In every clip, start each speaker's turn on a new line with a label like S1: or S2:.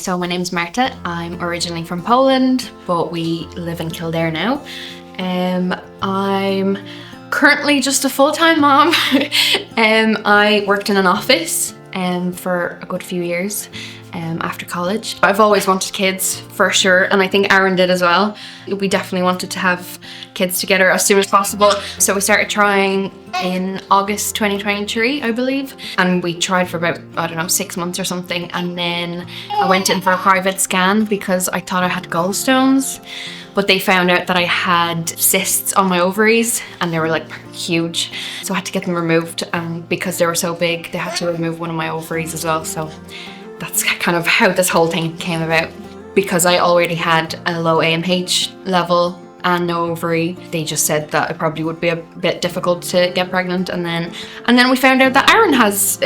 S1: So my name's Marta. I'm originally from Poland, but we live in Kildare now. I'm currently just a full-time mom. I worked in an office for a good few years after college. I've always wanted kids, for sure, and I think Aaron did as well. We definitely wanted to have kids together as soon as possible. So we started trying in August 2023, I believe. And we tried for about, 6 months or something. And then I went in for a private scan because I thought I had gallstones. But they found out that I had cysts on my ovaries and they were like huge. So I had to get them removed. And because they were so big, they had to remove one of my ovaries as well. So that's kind of how this whole thing came about. Because I already had a low AMH level and no ovary, they just said that it probably would be a bit difficult to get pregnant. And then we found out that Aaron has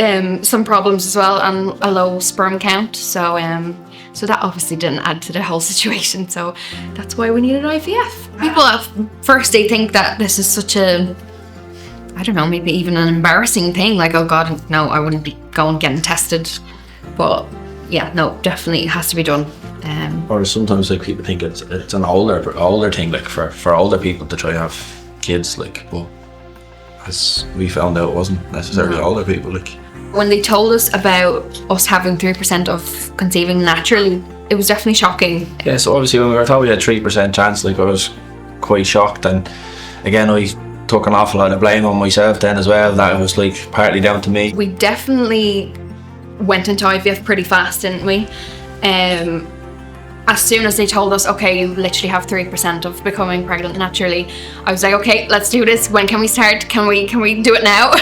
S1: some problems as well and a low sperm count. So that obviously didn't add to the whole situation. So that's why we needed IVF. People at first, they think that this is such a, maybe even an embarrassing thing. Like, oh God, no, I wouldn't be going getting tested. But yeah, no, definitely it has to be done.
S2: Or sometimes like people think it's an older thing, like for older people to try to have kids, like, but as we found out, it wasn't necessarily older people. Like,
S1: when they told us about us having 3% of conceiving naturally, it was definitely shocking.
S2: Yeah, so obviously when we were told we had 3% chance, like, I was quite shocked, and again I took an awful lot of blame on myself then as well, that it was like partly down to me.
S1: We definitely went into IVF pretty fast, didn't we? As soon as they told us, okay, you literally have 3% of becoming pregnant naturally, I was like, okay, let's do this. When can we start? Can we do it now?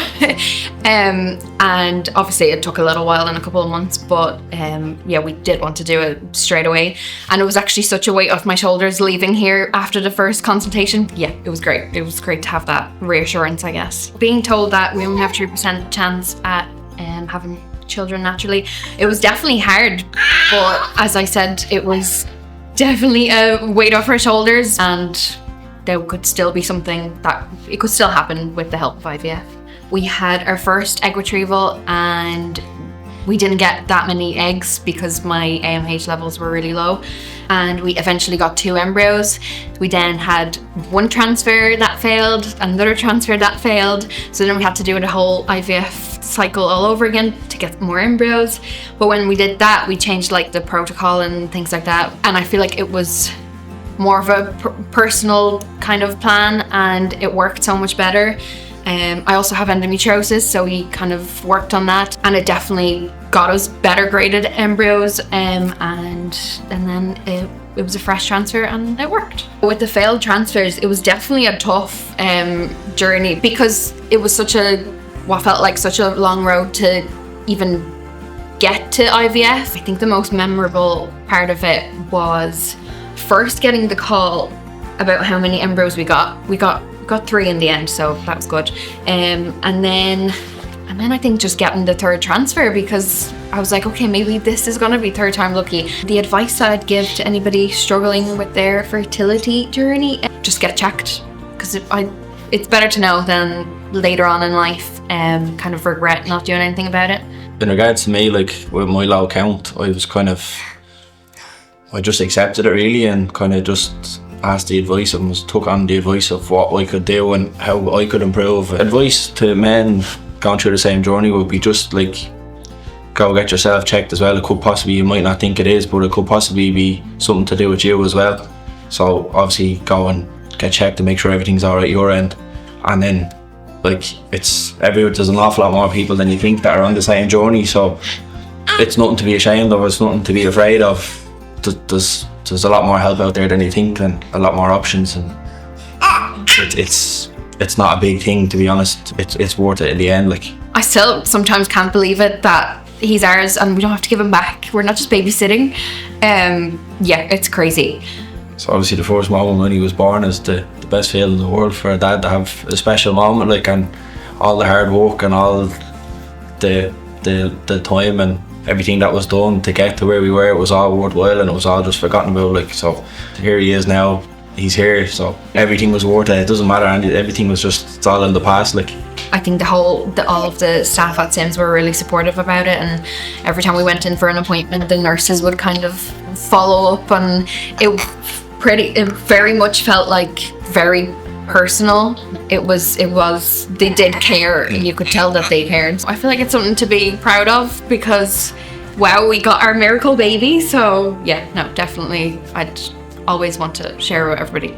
S1: And obviously it took a little while and a couple of months, but yeah, we did want to do it straight away. And it was actually such a weight off my shoulders leaving here after the first consultation. Yeah, it was great. It was great to have that reassurance, I guess. Being told that we only have 3% chance at having children naturally, it was definitely hard, but as I said, it was definitely a weight off our shoulders, and there could still be something that it could still happen with the help of IVF. We had our first egg retrieval and we didn't get that many eggs because my AMH levels were really low, and we eventually got 2 embryos. We then had one transfer that failed, another transfer that failed, so then we had to do the whole IVF cycle all over again to get more embryos. But when we did that, we changed like the protocol and things like that, and I feel like it was more of a personal kind of plan and it worked so much better. I also have endometriosis, so we kind of worked on that, and it definitely got us better graded embryos, and then it was a fresh transfer and it worked. With the failed transfers, it was definitely a tough journey because it was what felt like such a long road to even get to IVF. I think the most memorable part of it was first getting the call about how many embryos we got. We got 3 in the end, so that was good. And then I think just getting the 3rd transfer, because I was like, okay, maybe this is gonna be 3rd time lucky. The advice that I'd give to anybody struggling with their fertility journey, just get checked, because it's better to know than later on in life kind of regret not doing anything about it.
S2: In regards to me, like with my low count, I just accepted it really, and kind of just asked the advice and took on the advice of what I could do and how I could improve. Advice to men going through the same journey would be just like, go get yourself checked as well. It could possibly, you might not think it is, but it could possibly be something to do with you as well. So obviously go and get checked to make sure everything's alright at your end. And then like there's an awful lot more people than you think that are on the same journey, so it's nothing to be ashamed of, it's nothing to be afraid of. There's a lot more help out there than you think, and a lot more options, and it's not a big thing, to be honest. It's worth it in the end. Like,
S1: I still sometimes can't believe it that he's ours and we don't have to give him back. We're not just babysitting. Yeah, it's crazy.
S2: So obviously the first moment when he was born is the best feeling in the world for a dad to have a special moment, like, and all the hard work and all the time and everything that was done to get to where we were, it was all worthwhile and it was all just forgotten about. Like, so here he is now, he's here, so everything was worth it. It doesn't matter, and everything was just, it's all in the past. Like,
S1: I think all of the staff at Sims were really supportive about it, and every time we went in for an appointment, the nurses would kind of follow up, and it very much felt like very personal. It was they did care, and you could tell that they cared. I feel like it's something to be proud of, because wow, we got our miracle baby. So yeah, no, definitely I'd always want to share with everybody.